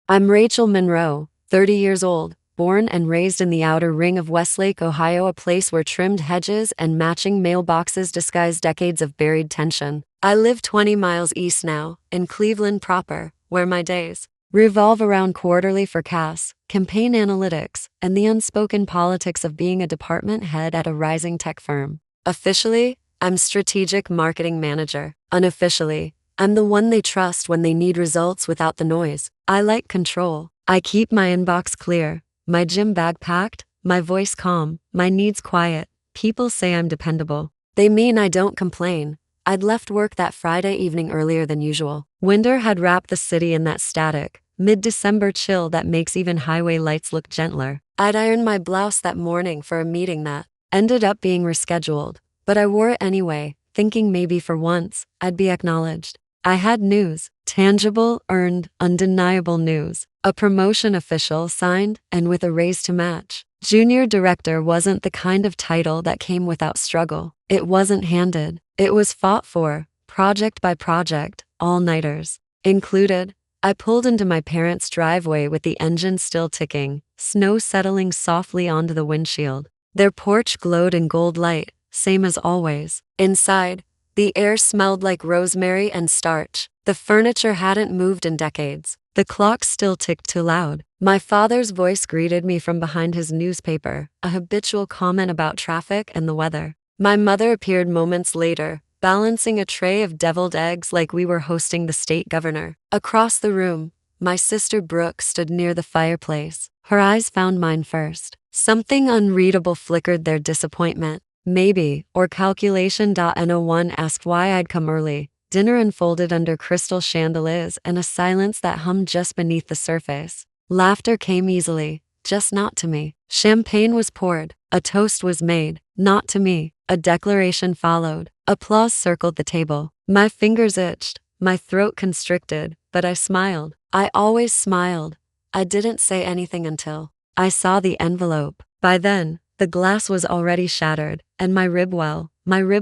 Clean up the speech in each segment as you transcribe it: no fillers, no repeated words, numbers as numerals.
I'm Rachel Monroe, 30 years old, born and raised in the outer ring of Westlake, Ohio, a place where trimmed hedges and matching mailboxes disguise decades of buried tension. I live 20 miles east now, in Cleveland proper, where my days revolve around quarterly forecasts, campaign analytics, and the unspoken politics of being a department head at a rising tech firm. Officially, I'm Strategic Marketing Manager. Unofficially, I'm the one they trust when they need results without the noise. I like control. I keep my inbox clear, my gym bag packed, my voice calm, my needs quiet. People say I'm dependable. They mean I don't complain. I'd left work that Friday evening earlier than usual. Winter had wrapped the city in that static, mid-December chill that makes even highway lights look gentler. I'd ironed my blouse that morning for a meeting that ended up being rescheduled, but I wore it anyway, thinking maybe for once, I'd be acknowledged. I had news, tangible, earned, undeniable news. A promotion official signed, and with a raise to match. Junior director wasn't the kind of title that came without struggle. It wasn't handed. It was fought for, project by project, all-nighters included. I pulled into my parents' driveway with the engine still ticking, snow settling softly onto the windshield. Their porch glowed in gold light, same as always. Inside, the air smelled like rosemary and starch. The furniture hadn't moved in decades. The clock still ticked too loud. My father's voice greeted me from behind his newspaper, a habitual comment about traffic and the weather. My mother appeared moments later, balancing a tray of deviled eggs like we were hosting the state governor. Across the room, my sister Brooke stood near the fireplace. Her eyes found mine first. Something unreadable flickered their disappointment. Maybe, or calculation.no1 asked why I'd come early. Dinner unfolded under crystal chandeliers and a silence that hummed just beneath the surface. Laughter came easily, just not to me. Champagne was poured. A toast was made, not to me. A declaration followed. Applause circled the table. My fingers itched, my throat constricted, but I smiled. I always smiled. I didn't say anything until I saw the envelope. By then, the glass was already shattered, and my rib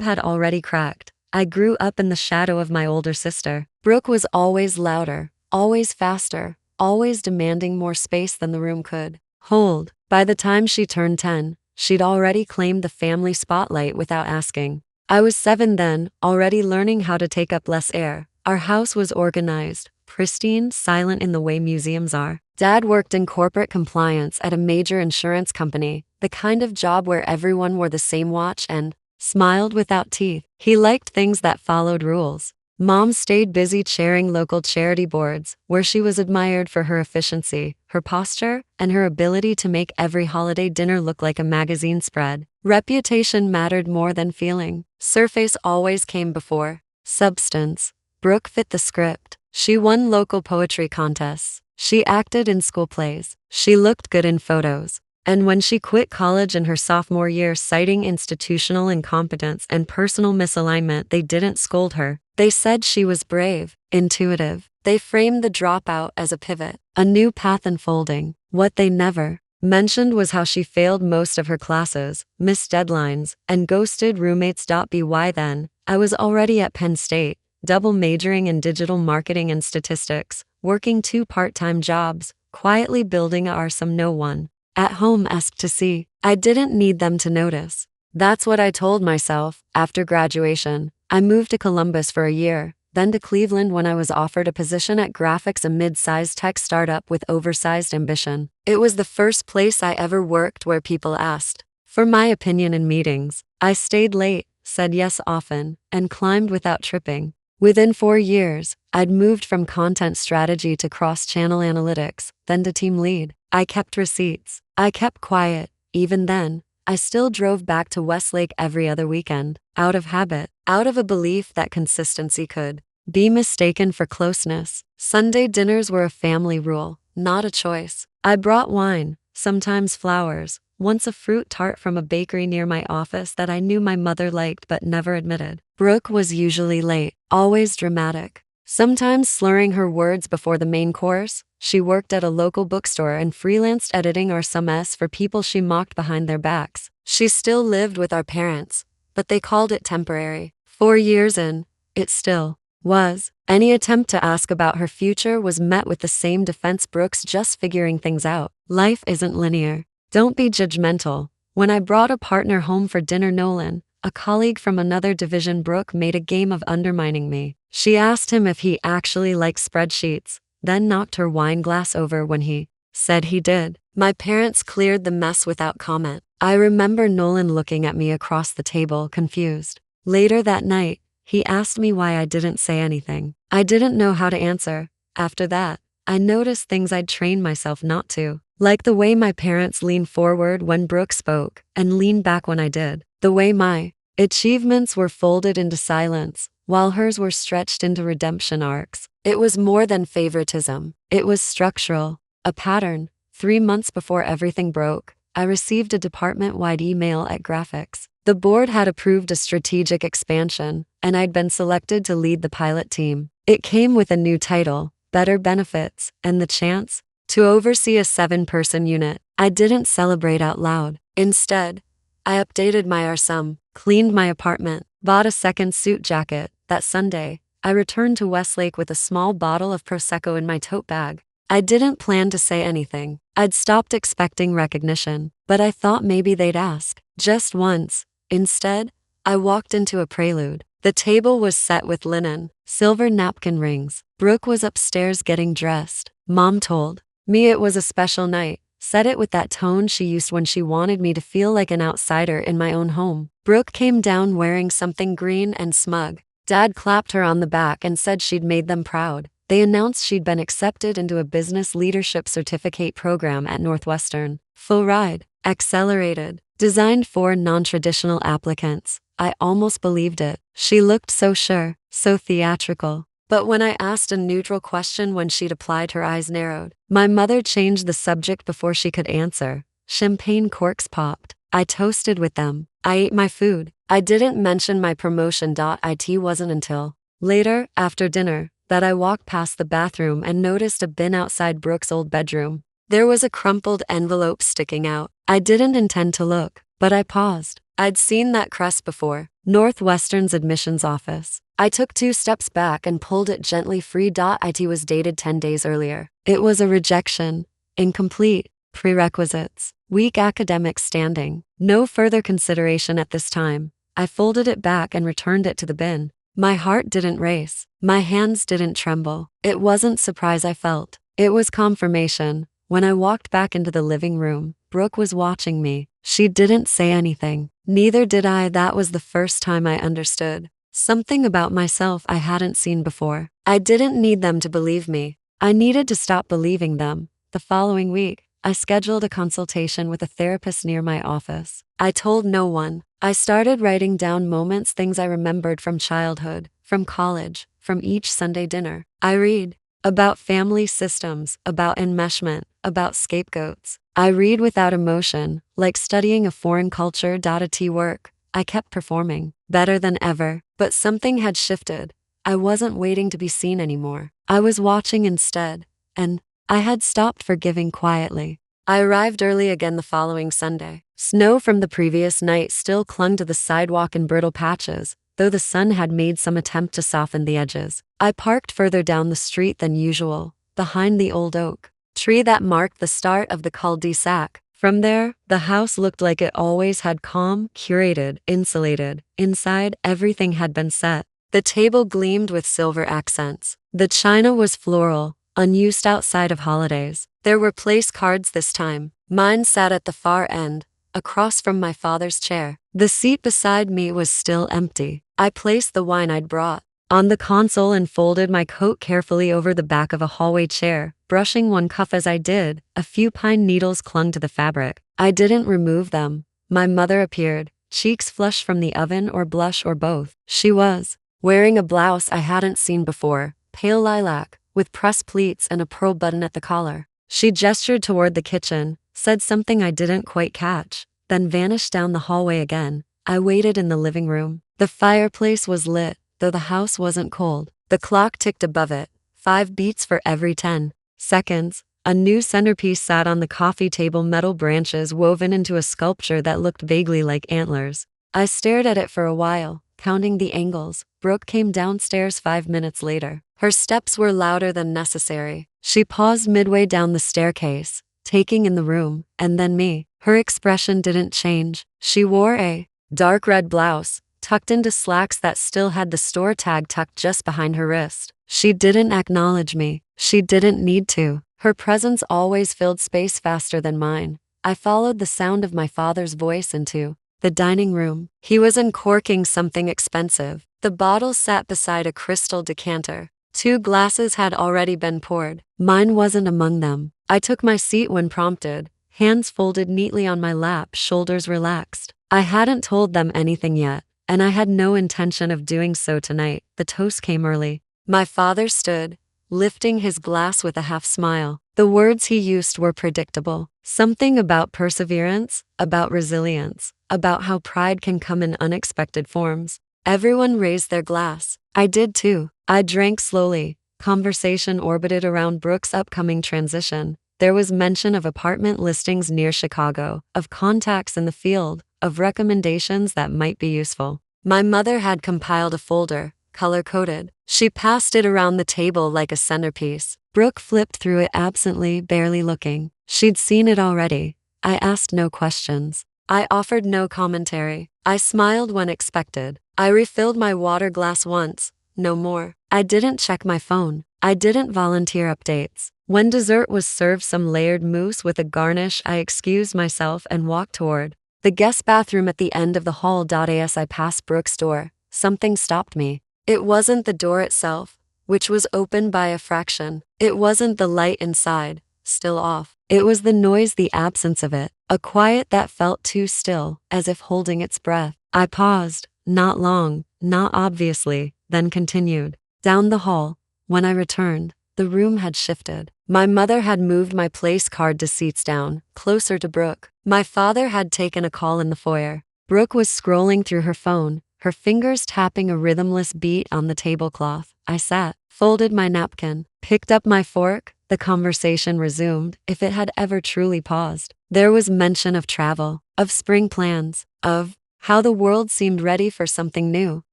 had already cracked. I grew up in the shadow of my older sister. Brooke was always louder, always faster, always demanding more space than the room could hold. By the time she turned 10, she'd already claimed the family spotlight without asking. I was 7 then, already learning how to take up less air. Our house was organized, pristine, silent in the way museums are. Dad worked in corporate compliance at a major insurance company, the kind of job where everyone wore the same watch and smiled without teeth. He liked things that followed rules. Mom stayed busy chairing local charity boards, where she was admired for her efficiency, her posture, and her ability to make every holiday dinner look like a magazine spread. Reputation mattered more than feeling. Surface always came before substance. Brooke fit the script. She won local poetry contests. She acted in school plays. She looked good in photos. And when she quit college in her sophomore year citing institutional incompetence and personal misalignment, they didn't scold her. They said she was brave, intuitive. They framed the dropout as a pivot, a new path unfolding. What they never mentioned was how she failed most of her classes, missed deadlines, and ghosted roommates. By then, I was already at Penn State, double majoring in digital marketing and statistics, working 2 part-time jobs, quietly building a some no one at home asked to see. I didn't need them to notice. That's what I told myself. After graduation, I moved to Columbus for a year, then to Cleveland when I was offered a position at Graphics, a mid-sized tech startup with oversized ambition. It was the first place I ever worked where people asked for my opinion in meetings. I stayed late, said yes often, and climbed without tripping. Within 4 years, I'd moved from content strategy to cross-channel analytics, then to team lead. I kept receipts. I kept quiet. Even then, I still drove back to Westlake every other weekend, out of habit, out of a belief that consistency could be mistaken for closeness. Sunday dinners were a family rule, not a choice. I brought wine, sometimes flowers, once a fruit tart from a bakery near my office that I knew my mother liked but never admitted. Brooke was usually late, always dramatic, sometimes slurring her words before the main course. She worked at a local bookstore and freelanced editing or some S for people she mocked behind their backs. She still lived with our parents, but they called it temporary. 4 years in, it still was. Any attempt to ask about her future was met with the same defense: Brooke's just figuring things out. Life isn't linear. Don't be judgmental. When I brought a partner home for dinner, Nolan, a colleague from another division, Brooke made a game of undermining me. She asked him if he actually likes spreadsheets, then knocked her wine glass over when he said he did. My parents cleared the mess without comment. I remember Nolan looking at me across the table, confused. Later that night, he asked me why I didn't say anything. I didn't know how to answer. After that, I noticed things I'd trained myself not to, like the way my parents leaned forward when Brooke spoke and leaned back when I did. The way my achievements were folded into silence, while hers were stretched into redemption arcs. It was more than favoritism. It was structural, a pattern. 3 months before everything broke, I received a department-wide email at Graphics. The board had approved a strategic expansion, and I'd been selected to lead the pilot team. It came with a new title, better benefits, and the chance to oversee a 7-person unit. I didn't celebrate out loud. Instead, I updated my RSUM, cleaned my apartment, bought a second suit jacket. That Sunday, I returned to Westlake with a small bottle of Prosecco in my tote bag. I didn't plan to say anything. I'd stopped expecting recognition, but I thought maybe they'd ask. Just once. Instead, I walked into a prelude. The table was set with linen, silver napkin rings. Brooke was upstairs getting dressed. Mom told me it was a special night, said it with that tone she used when she wanted me to feel like an outsider in my own home. Brooke came down wearing something green and smug. Dad clapped her on the back and said she'd made them proud. They announced she'd been accepted into a business leadership certificate program at Northwestern. Full ride, accelerated, designed for non-traditional applicants. I almost believed it. She looked so sure, so theatrical. But when I asked a neutral question when she'd applied, her eyes narrowed. My mother changed the subject before she could answer. Champagne corks popped. I toasted with them. I ate my food. I didn't mention my promotion. It wasn't until later, after dinner, that I walked past the bathroom and noticed a bin outside Brooke's old bedroom. There was a crumpled envelope sticking out. I didn't intend to look, but I paused. I'd seen that crest before. Northwestern's admissions office. I took 2 steps back and pulled it gently free. It was dated 10 days earlier. It was a rejection. Incomplete. Prerequisites. Weak academic standing. No further consideration at this time. I folded it back and returned it to the bin. My heart didn't race. My hands didn't tremble. It wasn't surprise I felt. It was confirmation. When I walked back into the living room, Brooke was watching me. She didn't say anything. Neither did I. That was the first time I understood something about myself I hadn't seen before. I didn't need them to believe me. I needed to stop believing them. The following week, I scheduled a consultation with a therapist near my office. I told no one. I started writing down moments, things I remembered from childhood, from college, from each Sunday dinner. I read about family systems, about enmeshment, about scapegoats. I read without emotion, like studying a foreign culture. At work, I kept performing, better than ever, but something had shifted. I wasn't waiting to be seen anymore. I was watching instead, and I had stopped forgiving quietly. I arrived early again the following Sunday. Snow from the previous night still clung to the sidewalk in brittle patches, though the sun had made some attempt to soften the edges. I parked further down the street than usual, behind the old oak tree that marked the start of the cul-de-sac. From there, the house looked like it always had: calm, curated, insulated. Inside, everything had been set. The table gleamed with silver accents. The china was floral, unused outside of holidays. There were place cards this time. Mine sat at the far end, across from my father's chair. The seat beside me was still empty. I placed the wine I'd brought on the console and folded my coat carefully over the back of a hallway chair, brushing one cuff as I did. A few pine needles clung to the fabric. I didn't remove them. My mother appeared, cheeks flushed from the oven or blush or both. She was wearing a blouse I hadn't seen before, pale lilac, with pressed pleats and a pearl button at the collar. She gestured toward the kitchen, said something I didn't quite catch, then vanished down the hallway again. I waited in the living room. The fireplace was lit, though the house wasn't cold. The clock ticked above it, 5 beats for every 10 seconds. A new centerpiece sat on the coffee table, metal branches woven into a sculpture that looked vaguely like antlers. I stared at it for a while, counting the angles. Brooke came downstairs 5 minutes later. Her steps were louder than necessary. She paused midway down the staircase, taking in the room, and then me. Her expression didn't change. She wore a dark red blouse, tucked into slacks that still had the store tag tucked just behind her wrist. She didn't acknowledge me. She didn't need to. Her presence always filled space faster than mine. I followed the sound of my father's voice into the dining room. He was uncorking something expensive. The bottle sat beside a crystal decanter. 2 glasses had already been poured. Mine wasn't among them. I took my seat when prompted, hands folded neatly on my lap, shoulders relaxed. I hadn't told them anything yet, and I had no intention of doing so tonight. The toast came early. My father stood, lifting his glass with a half smile. The words he used were predictable. Something about perseverance, about resilience, about how pride can come in unexpected forms. Everyone raised their glass. I did too. I drank slowly. Conversation orbited around Brooke's upcoming transition. There was mention of apartment listings near Chicago, of contacts in the field, of recommendations that might be useful. My mother had compiled a folder, color-coded. She passed it around the table like a centerpiece. Brooke flipped through it absently, barely looking. She'd seen it already. I asked no questions. I offered no commentary. I smiled when expected. I refilled my water glass once, no more. I didn't check my phone. I didn't volunteer updates. When dessert was served, some layered mousse with a garnish, I excused myself and walked toward the guest bathroom at the end of the hall. As I passed Brooke's door, something stopped me. It wasn't the door itself, which was open by a fraction. It wasn't the light inside, still off. It was the noise, the absence of it, a quiet that felt too still, as if holding its breath. I paused, not long, not obviously, then continued. Down the hall. When I returned, the room had shifted. My mother had moved my place card to seats down, closer to Brooke. My father had taken a call in the foyer. Brooke was scrolling through her phone, her fingers tapping a rhythmless beat on the tablecloth. I sat, folded my napkin, picked up my fork. The conversation resumed, if it had ever truly paused. There was mention of travel, of spring plans, of how the world seemed ready for something new.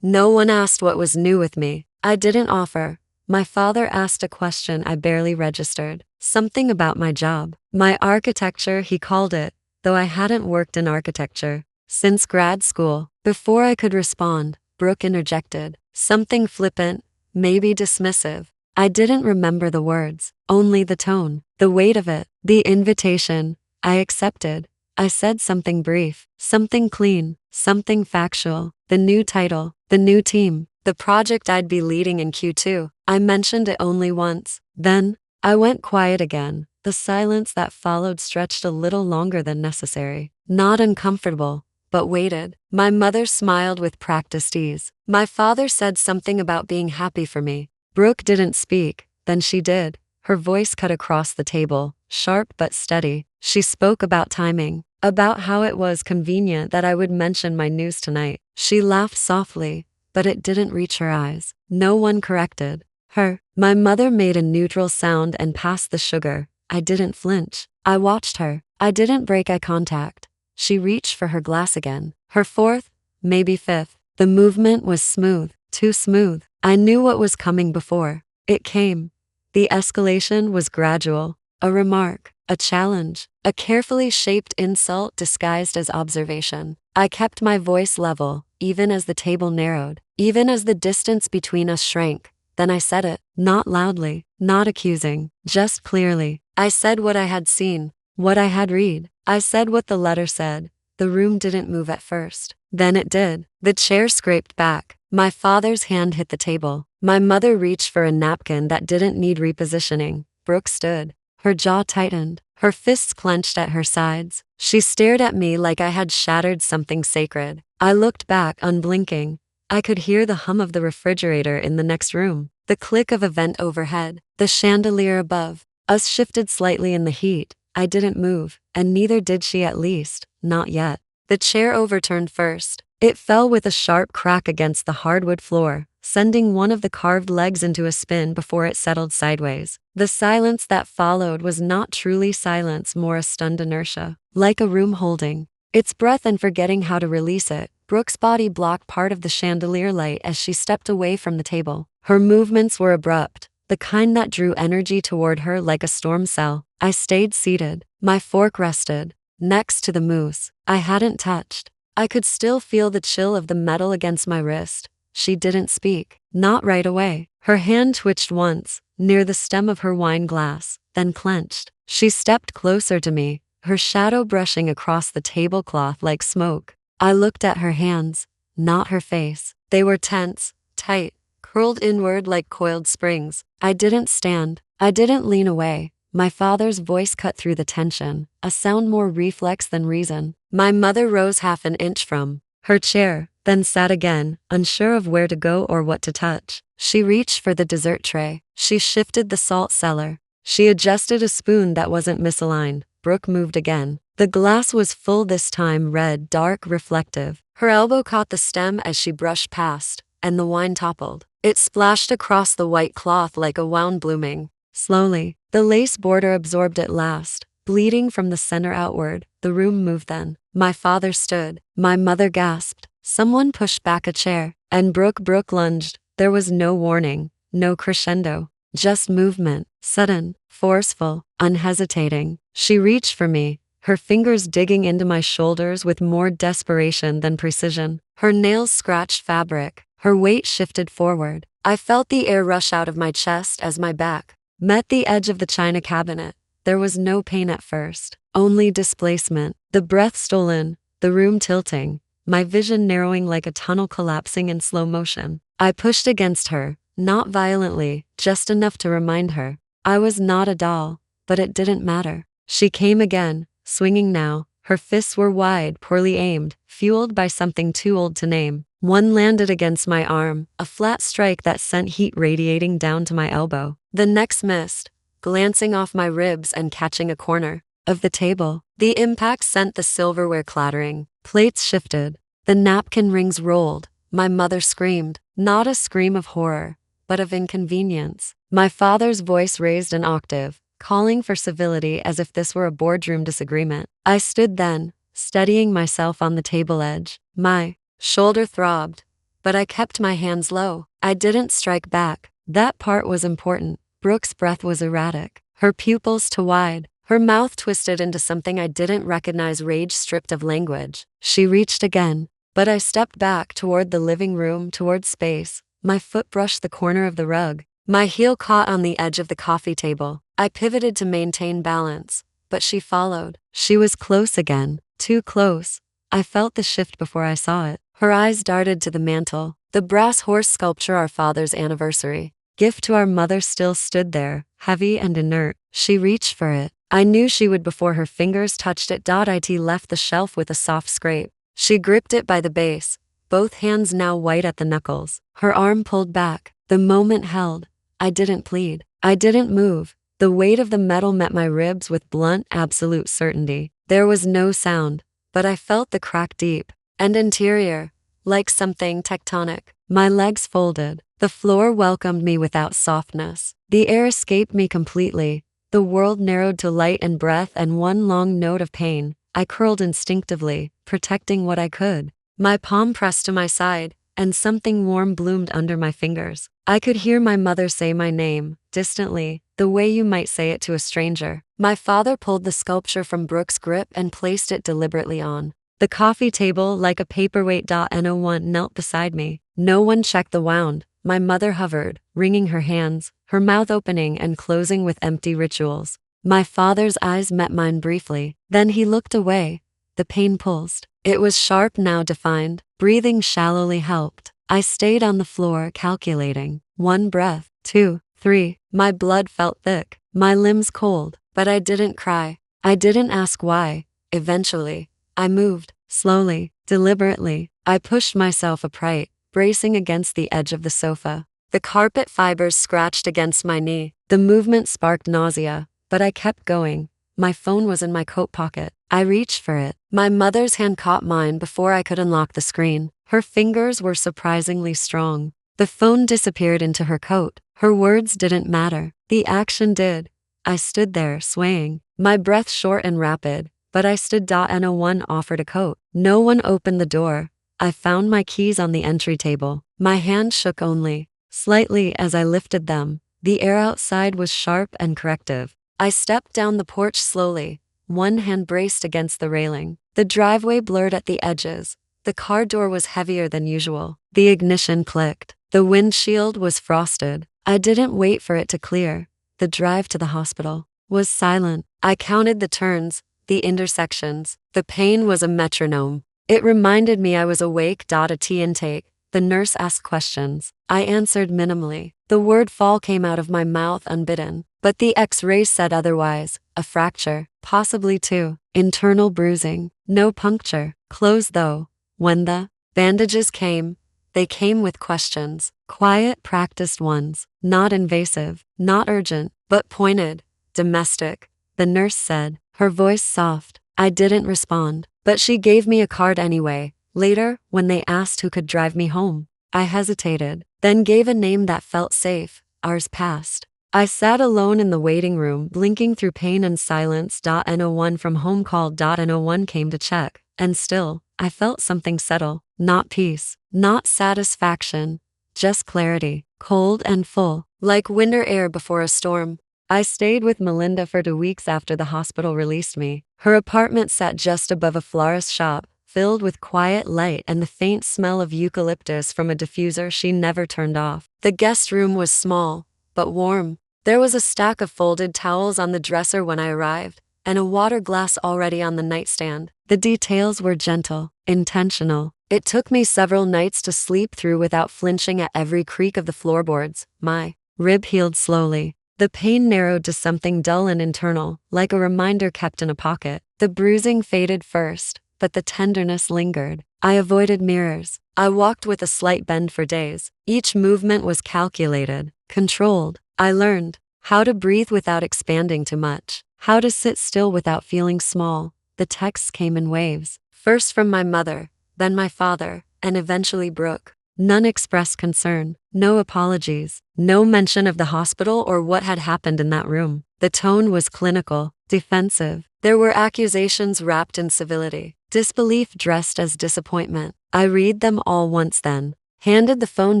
No one asked what was new with me. I didn't offer. My father asked a question I barely registered. Something about my job. My architecture, he called it, though I hadn't worked in architecture since grad school. Before I could respond, Brooke interjected. Something flippant, maybe dismissive. I didn't remember the words, only the tone, the weight of it, the invitation. I accepted. I said something brief, something clean, something factual. The new title, the new team, the project I'd be leading in Q2. I mentioned it only once. Then, I went quiet again. The silence that followed stretched a little longer than necessary. Not uncomfortable, but weighted. My mother smiled with practiced ease. My father said something about being happy for me. Brooke didn't speak, then she did. Her voice cut across the table, sharp but steady. She spoke about timing, about how it was convenient that I would mention my news tonight. She laughed softly, but it didn't reach her eyes. No one corrected her. My mother made a neutral sound and passed the sugar. I didn't flinch. I watched her. I didn't break eye contact. She reached for her glass again. Her fourth, maybe fifth. The movement was smooth, too smooth. I knew what was coming before it came. The escalation was gradual. A remark, a challenge, a carefully shaped insult disguised as observation. I kept my voice level, even as the table narrowed, even as the distance between us shrank. Then I said it, not loudly, not accusing, just clearly. I said what I had seen, what I had read. I said what the letter said. The room didn't move at first. Then it did. The chair scraped back. My father's hand hit the table. My mother reached for a napkin that didn't need repositioning. Brooke stood. Her jaw tightened. Her fists clenched at her sides. She stared at me like I had shattered something sacred. I looked back, unblinking. I could hear the hum of the refrigerator in the next room, the click of a vent overhead, the chandelier above us shifted slightly in the heat. I didn't move, and neither did she, at least, not yet. The chair overturned first. It fell with a sharp crack against the hardwood floor, sending one of the carved legs into a spin before it settled sideways. The silence that followed was not truly silence, more a stunned inertia, like a room holding its breath and forgetting how to release it. Brooke's body blocked part of the chandelier light as she stepped away from the table. Her movements were abrupt, the kind that drew energy toward her like a storm cell. I stayed seated, my fork rested, next to the mousse I hadn't touched. I could still feel the chill of the metal against my wrist. She didn't speak, not right away. Her hand twitched once, near the stem of her wine glass, then clenched. She stepped closer to me, her shadow brushing across the tablecloth like smoke. I looked at her hands, not her face. They were tense, tight, curled inward like coiled springs. I didn't stand. I didn't lean away. My father's voice cut through the tension, a sound more reflex than reason. My mother rose half an inch from her chair, then sat again, unsure of where to go or what to touch. She reached for the dessert tray. She shifted the salt cellar. She adjusted a spoon that wasn't misaligned. Brooke moved again. The glass was full this time, red, dark, reflective. Her elbow caught the stem as she brushed past, and the wine toppled. It splashed across the white cloth like a wound blooming. Slowly, the lace border absorbed it last, bleeding from the center outward. The room moved then. My father stood. My mother gasped. Someone pushed back a chair, and Brooke lunged. There was no warning, no crescendo, just movement, sudden, forceful, unhesitating. She reached for me, her fingers digging into my shoulders with more desperation than precision. Her nails scratched fabric, her weight shifted forward. I felt the air rush out of my chest as my back met the edge of the china cabinet. There was no pain at first, only displacement. The breath stolen, the room tilting, my vision narrowing like a tunnel collapsing in slow motion. I pushed against her, not violently, just enough to remind her I was not a doll, but it didn't matter. She came again, swinging now. Her fists were wide, poorly aimed, fueled by something too old to name. One landed against my arm, a flat strike that sent heat radiating down to my elbow. The next missed, glancing off my ribs and catching a corner of the table. The impact sent the silverware clattering. Plates shifted. The napkin rings rolled. My mother screamed, not a scream of horror, but of inconvenience. My father's voice raised an octave, calling for civility as if this were a boardroom disagreement. I stood then, steadying myself on the table edge. My shoulder throbbed, but I kept my hands low. I didn't strike back. That part was important. Brooke's breath was erratic, her pupils too wide, her mouth twisted into something I didn't recognize, rage stripped of language. She reached again, but I stepped back toward the living room, toward space. My foot brushed the corner of the rug. My heel caught on the edge of the coffee table. I pivoted to maintain balance, but she followed. She was close again, too close. I felt the shift before I saw it. Her eyes darted to the mantel. The brass horse sculpture, our father's anniversary gift to our mother, still stood there, heavy and inert. She reached for it. I knew she would before her fingers touched it. It left the shelf with a soft scrape. She gripped it by the base, both hands now white at the knuckles. Her arm pulled back. The moment held. I didn't plead. I didn't move. The weight of the metal met my ribs with blunt, absolute certainty. There was no sound, but I felt the crack deep and interior, like something tectonic. My legs folded. The floor welcomed me without softness. The air escaped me completely. The world narrowed to light and breath and one long note of pain. I curled instinctively, protecting what I could. My palm pressed to my side, and something warm bloomed under my fingers. I could hear my mother say my name, distantly, the way you might say it to a stranger. My father pulled the sculpture from Brooke's grip and placed it deliberately on the coffee table like a paperweight. No one knelt beside me. No one checked the wound. My mother hovered, wringing her hands, her mouth opening and closing with empty rituals. My father's eyes met mine briefly. Then he looked away. The pain pulsed. It was sharp, now defined. Breathing shallowly helped. I stayed on the floor, calculating. 1 breath, 2, 3. My blood felt thick, my limbs cold, but I didn't cry. I didn't ask why. Eventually, I moved, slowly, deliberately. I pushed myself upright, bracing against the edge of the sofa. The carpet fibers scratched against my knee. The movement sparked nausea, but I kept going. My phone was in my coat pocket. I reached for it. My mother's hand caught mine before I could unlock the screen. Her fingers were surprisingly strong. The phone disappeared into her coat. Her words didn't matter. The action did. I stood there, swaying, my breath short and rapid, but I stood. No one offered a coat. No one opened the door. I found my keys on the entry table. My hand shook only slightly as I lifted them. The air outside was sharp and corrective. I stepped down the porch slowly, one hand braced against the railing. The driveway blurred at the edges. The car door was heavier than usual. The ignition clicked. The windshield was frosted. I didn't wait for it to clear. The drive to the hospital was silent. I counted the turns, the intersections. The pain was a metronome. It reminded me I was awake. A tea intake. The nurse asked questions. I answered minimally. The word fall came out of my mouth unbidden. But the X-rays said otherwise. A fracture, possibly two. Internal bruising, no puncture. Closed though. When the bandages came, they came with questions. Quiet, practiced ones. Not invasive, not urgent, but pointed. Domestic, the nurse said, her voice soft. I didn't respond, but she gave me a card anyway. Later, when they asked who could drive me home, I hesitated, then gave a name that felt safe. Ours passed. I sat alone in the waiting room, blinking through pain and silence. No1 from home called. No1 came to check, and still, I felt something settle. Not peace, not satisfaction, just clarity, cold and full, like winter air before a storm. I stayed with Melinda for 2 weeks after the hospital released me. Her apartment sat just above a florist shop, filled with quiet light and the faint smell of eucalyptus from a diffuser she never turned off. The guest room was small, but warm. There was a stack of folded towels on the dresser when I arrived, and a water glass already on the nightstand. The details were gentle, intentional. It took me several nights to sleep through without flinching at every creak of the floorboards. My rib healed slowly. The pain narrowed to something dull and internal, like a reminder kept in a pocket. The bruising faded first, but the tenderness lingered. I avoided mirrors. I walked with a slight bend for days. Each movement was calculated, controlled. I learned how to breathe without expanding too much, how to sit still without feeling small. The texts came in waves, first from my mother, then my father, and eventually Brooke. None expressed concern, no apologies, no mention of the hospital or what had happened in that room. The tone was clinical, defensive. There were accusations wrapped in civility, disbelief dressed as disappointment. I read them all once then, handed the phone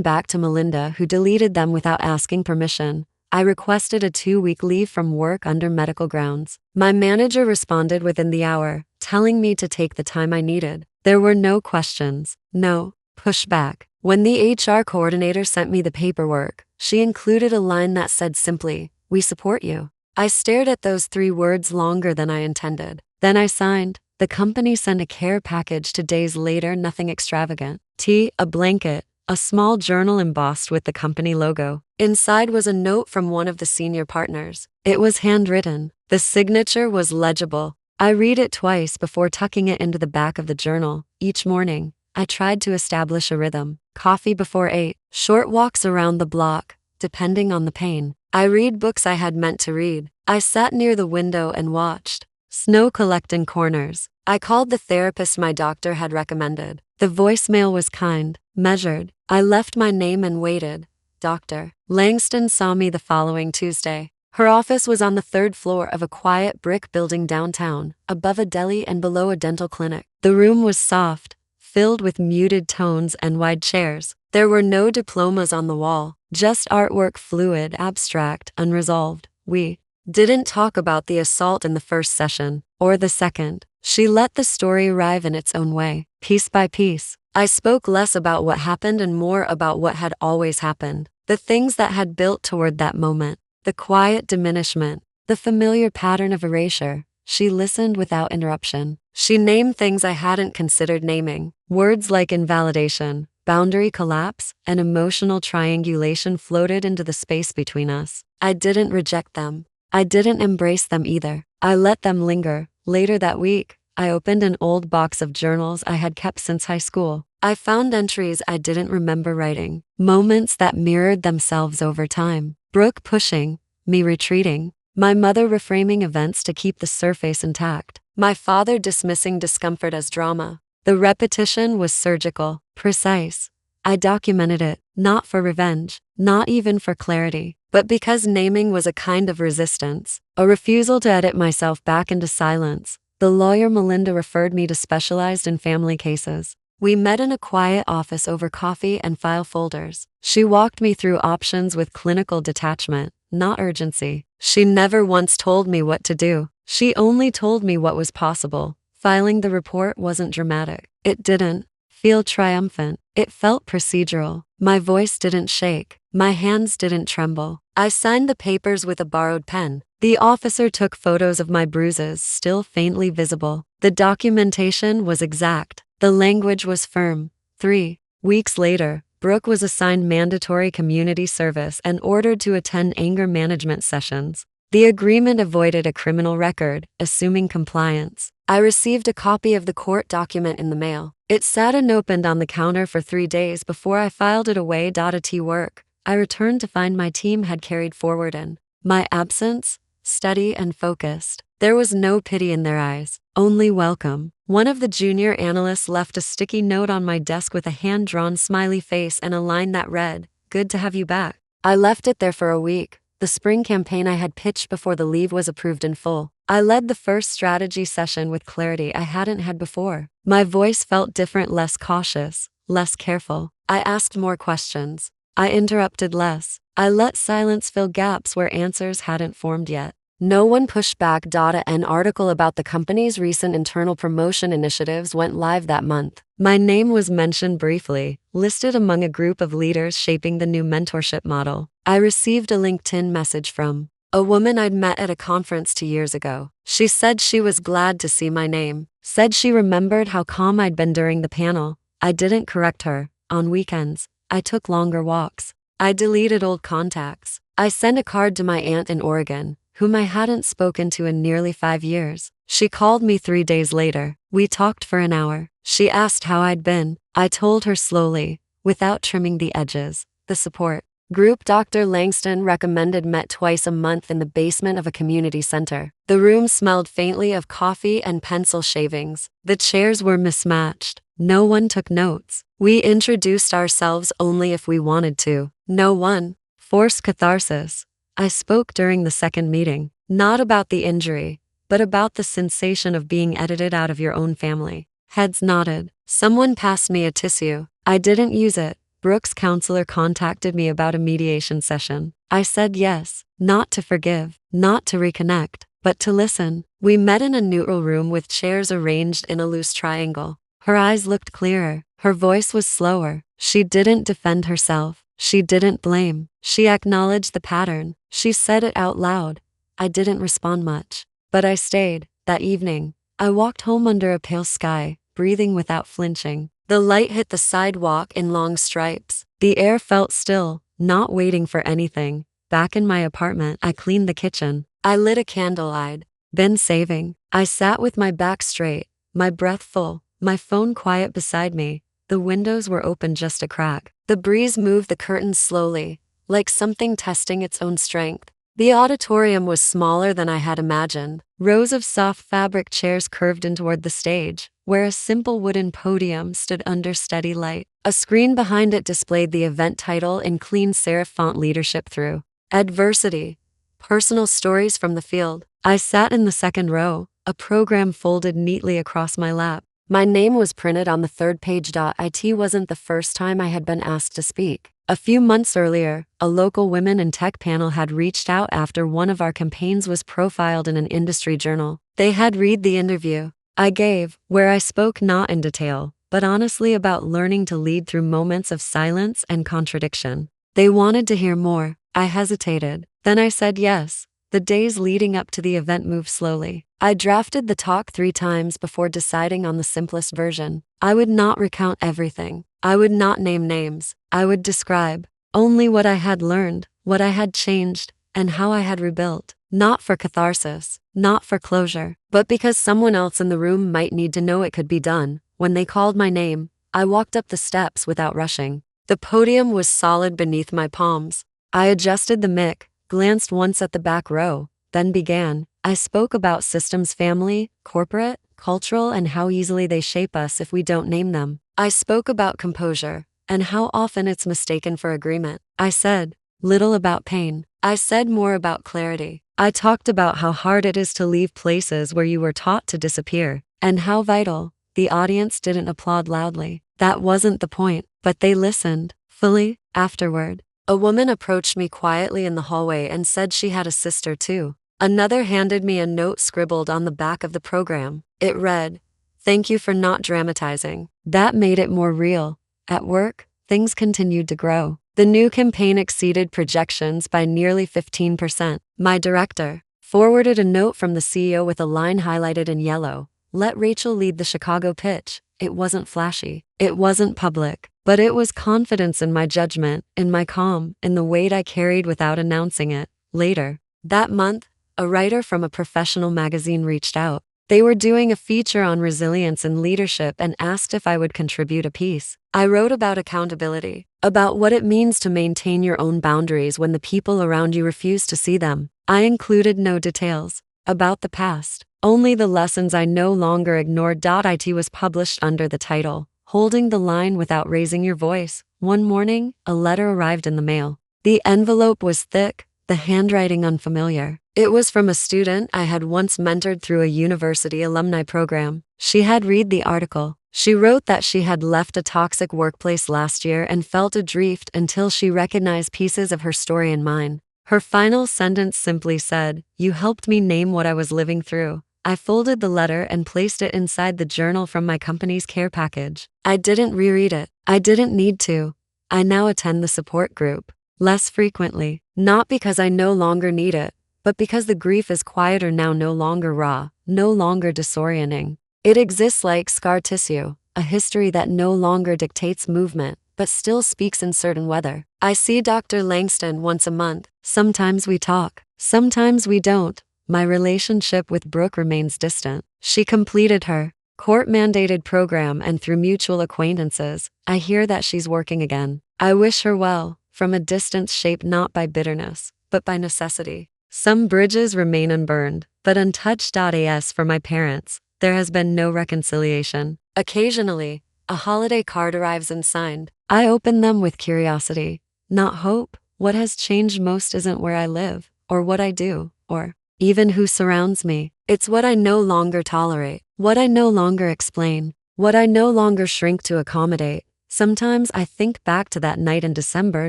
back to Melinda, who deleted them without asking permission. I requested a 2-week leave from work under medical grounds. My manager responded within the hour, telling me to take the time I needed. There were no questions, no pushback. When the HR coordinator sent me the paperwork, she included a line that said simply, "We support you." I stared at those 3 words longer than I intended. Then I signed. The company sent a care package 2 days later, nothing extravagant. Tea, a blanket, a small journal embossed with the company logo. Inside was a note from one of the senior partners. It was handwritten. The signature was legible. I read it twice before tucking it into the back of the journal. Each morning, I tried to establish a rhythm. Coffee before 8, short walks around the block, depending on the pain. I read books I had meant to read. I sat near the window and watched snow collect in corners. I called the therapist my doctor had recommended. The voicemail was kind, measured. I left my name and waited. Dr. Langston saw me the following Tuesday. Her office was on the 3rd floor of a quiet brick building downtown, above a deli and below a dental clinic. The room was soft, filled with muted tones and wide chairs. There were no diplomas on the wall, just artwork, fluid, abstract, unresolved. We didn't talk about the assault in the first session, or the second. She let the story arrive in its own way, piece by piece. I spoke less about what happened and more about what had always happened, the things that had built toward that moment, the quiet diminishment, the familiar pattern of erasure. She listened without interruption. She named things I hadn't considered naming. Words like invalidation, boundary collapse, and emotional triangulation floated into the space between us. I didn't reject them. I didn't embrace them either. I let them linger. Later that week, I opened an old box of journals I had kept since high school. I found entries I didn't remember writing, moments that mirrored themselves over time. Brooke pushing, me retreating, my mother reframing events to keep the surface intact, my father dismissing discomfort as drama. The repetition was surgical, precise. I documented it, not for revenge, not even for clarity, but because naming was a kind of resistance, a refusal to edit myself back into silence. The lawyer Melinda referred me to specialized in family cases. We met in a quiet office over coffee and file folders. She walked me through options with clinical detachment, not urgency. She never once told me what to do. She only told me what was possible. Filing the report wasn't dramatic. It didn't feel triumphant. It felt procedural. My voice didn't shake. My hands didn't tremble. I signed the papers with a borrowed pen. The officer took photos of my bruises, still faintly visible. The documentation was exact. The language was firm. 3 weeks later, Brooke was assigned mandatory community service and ordered to attend anger management sessions. The agreement avoided a criminal record, assuming compliance. I received a copy of the court document in the mail. It sat unopened on the counter for 3 days before I filed it away. At work, I returned to find my team had carried forward in my absence, steady and focused. There was no pity in their eyes, only welcome. One of the junior analysts left a sticky note on my desk with a hand-drawn smiley face and a line that read, "Good to have you back." I left it there for a week, the spring campaign I had pitched before the leave was approved in full. I led the first strategy session with clarity I hadn't had before. My voice felt different, less cautious, less careful. I asked more questions. I interrupted less. I let silence fill gaps where answers hadn't formed yet. No one pushed back. An article about the company's recent internal promotion initiatives went live that month. My name was mentioned briefly, listed among a group of leaders shaping the new mentorship model. I received a LinkedIn message from a woman I'd met at a conference 2 years ago. She said she was glad to see my name, said she remembered how calm I'd been during the panel. I didn't correct her. On weekends, I took longer walks. I deleted old contacts. I sent a card to my aunt in Oregon, whom I hadn't spoken to in nearly 5 years. She called me 3 days later. We talked for an hour. She asked how I'd been. I told her slowly, without trimming the edges. The support group Dr. Langston recommended met twice a month in the basement of a community center. The room smelled faintly of coffee and pencil shavings. The chairs were mismatched. No one took notes. We introduced ourselves only if we wanted to. No one forced catharsis. I spoke during the second meeting, not about the injury, but about the sensation of being edited out of your own family. Heads nodded. Someone passed me a tissue. I didn't use it. Brooke's counselor contacted me about a mediation session. I said yes, not to forgive, not to reconnect, but to listen. We met in a neutral room with chairs arranged in a loose triangle. Her eyes looked clearer. Her voice was slower. She didn't defend herself. She didn't blame. She acknowledged the pattern. She said it out loud. I didn't respond much, but I stayed. That evening, I walked home under a pale sky, breathing without flinching. The light hit the sidewalk in long stripes. The air felt still, not waiting for anything. Back in my apartment, I cleaned the kitchen. I lit a candle I'd been saving. I sat with my back straight, my breath full, my phone quiet beside me. The windows were open just a crack. The breeze moved the curtains slowly, like something testing its own strength. The auditorium was smaller than I had imagined. Rows of soft fabric chairs curved in toward the stage, where a simple wooden podium stood under steady light. A screen behind it displayed the event title in clean serif font: Leadership Through Adversity. Personal stories from the field. I sat in the second row, a program folded neatly across my lap. My name was printed on the third page. It wasn't the first time I had been asked to speak. A few months earlier, a local women in tech panel had reached out after one of our campaigns was profiled in an industry journal. They had read the interview I gave, where I spoke not in detail, but honestly about learning to lead through moments of silence and contradiction. They wanted to hear more. I hesitated. Then I said yes. The days leading up to the event moved slowly. I drafted the talk 3 times before deciding on the simplest version. I would not recount everything. I would not name names. I would describe only what I had learned, what I had changed, and how I had rebuilt. Not for catharsis, not for closure, but because someone else in the room might need to know it could be done. When they called my name, I walked up the steps without rushing. The podium was solid beneath my palms. I adjusted the mic, glanced once at the back row, then began. I spoke about systems, family, corporate, cultural, and how easily they shape us if we don't name them. I spoke about composure, and how often it's mistaken for agreement. I said little about pain. I said more about clarity. I talked about how hard it is to leave places where you were taught to disappear, and how vital. The audience didn't applaud loudly. That wasn't the point, but they listened, fully, afterward. A woman approached me quietly in the hallway and said she had a sister too. Another handed me a note scribbled on the back of the program. It read, "Thank you for not dramatizing." That made it more real. At work, things continued to grow. The new campaign exceeded projections by nearly 15%. My director forwarded a note from the CEO with a line highlighted in yellow. "Let Rachel lead the Chicago pitch." It wasn't flashy. It wasn't public. But it was confidence in my judgment, in my calm, in the weight I carried without announcing it. Later, that month, a writer from a professional magazine reached out. They were doing a feature on resilience and leadership and asked if I would contribute a piece. I wrote about accountability, about what it means to maintain your own boundaries when the people around you refuse to see them. I included no details about the past, only the lessons I no longer ignored. It was published under the title, "Holding the Line Without Raising Your Voice." One morning, a letter arrived in the mail. The envelope was thick, the handwriting unfamiliar. It was from a student I had once mentored through a university alumni program. She had read the article. She wrote that she had left a toxic workplace last year and felt adrift until she recognized pieces of her story in mine. Her final sentence simply said, "You helped me name what I was living through." I folded the letter and placed it inside the journal from my company's care package. I didn't reread it. I didn't need to. I now attend the support group. Less frequently. Not because I no longer need it, but because the grief is quieter now, no longer raw, no longer disorienting. It exists like scar tissue, a history that no longer dictates movement, but still speaks in certain weather. I see Dr. Langston once a month. Sometimes we talk, sometimes we don't. My relationship with Brooke remains distant. She completed her court-mandated program, and through mutual acquaintances, I hear that she's working again. I wish her well, from a distance shaped not by bitterness, but by necessity. Some bridges remain unburned, but untouched. As for my parents, there has been no reconciliation. Occasionally, a holiday card arrives unsigned. I open them with curiosity, not hope. What has changed most isn't where I live, or what I do, or even who surrounds me. It's what I no longer tolerate, what I no longer explain, what I no longer shrink to accommodate. Sometimes I think back to that night in December,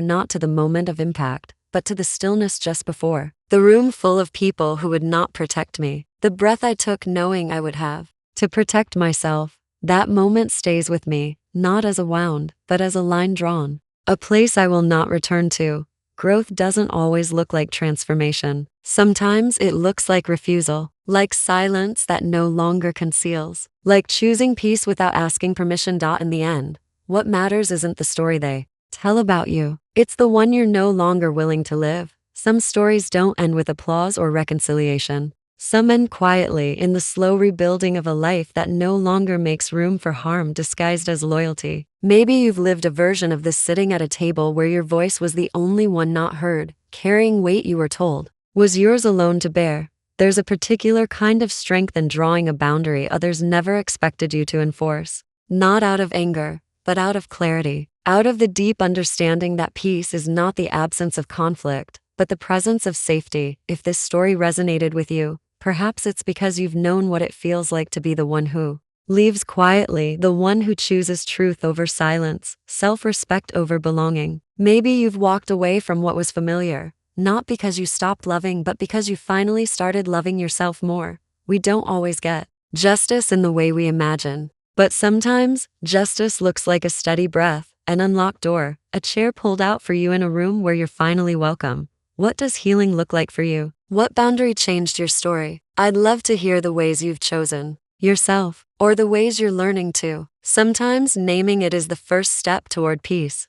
not to the moment of impact, but to the stillness just before. The room full of people who would not protect me. The breath I took knowing I would have to protect myself. That moment stays with me, not as a wound, but as a line drawn. A place I will not return to. Growth doesn't always look like transformation. Sometimes it looks like refusal, like silence that no longer conceals, like choosing peace without asking permission. In the end, what matters isn't the story they tell about you. It's the one you're no longer willing to live. Some stories don't end with applause or reconciliation. Some end quietly in the slow rebuilding of a life that no longer makes room for harm disguised as loyalty. Maybe you've lived a version of this, sitting at a table where your voice was the only one not heard, carrying weight you were told was yours alone to bear. There's a particular kind of strength in drawing a boundary others never expected you to enforce. Not out of anger, but out of clarity. Out of the deep understanding that peace is not the absence of conflict, but the presence of safety. If this story resonated with you, perhaps it's because you've known what it feels like to be the one who leaves quietly, the one who chooses truth over silence, self-respect over belonging. Maybe you've walked away from what was familiar, not because you stopped loving, but because you finally started loving yourself more. We don't always get justice in the way we imagine, but sometimes justice looks like a steady breath, an unlocked door, a chair pulled out for you in a room where you're finally welcome. What does healing look like for you? What boundary changed your story? I'd love to hear the ways you've chosen yourself, or the ways you're learning to. Sometimes naming it is the first step toward peace.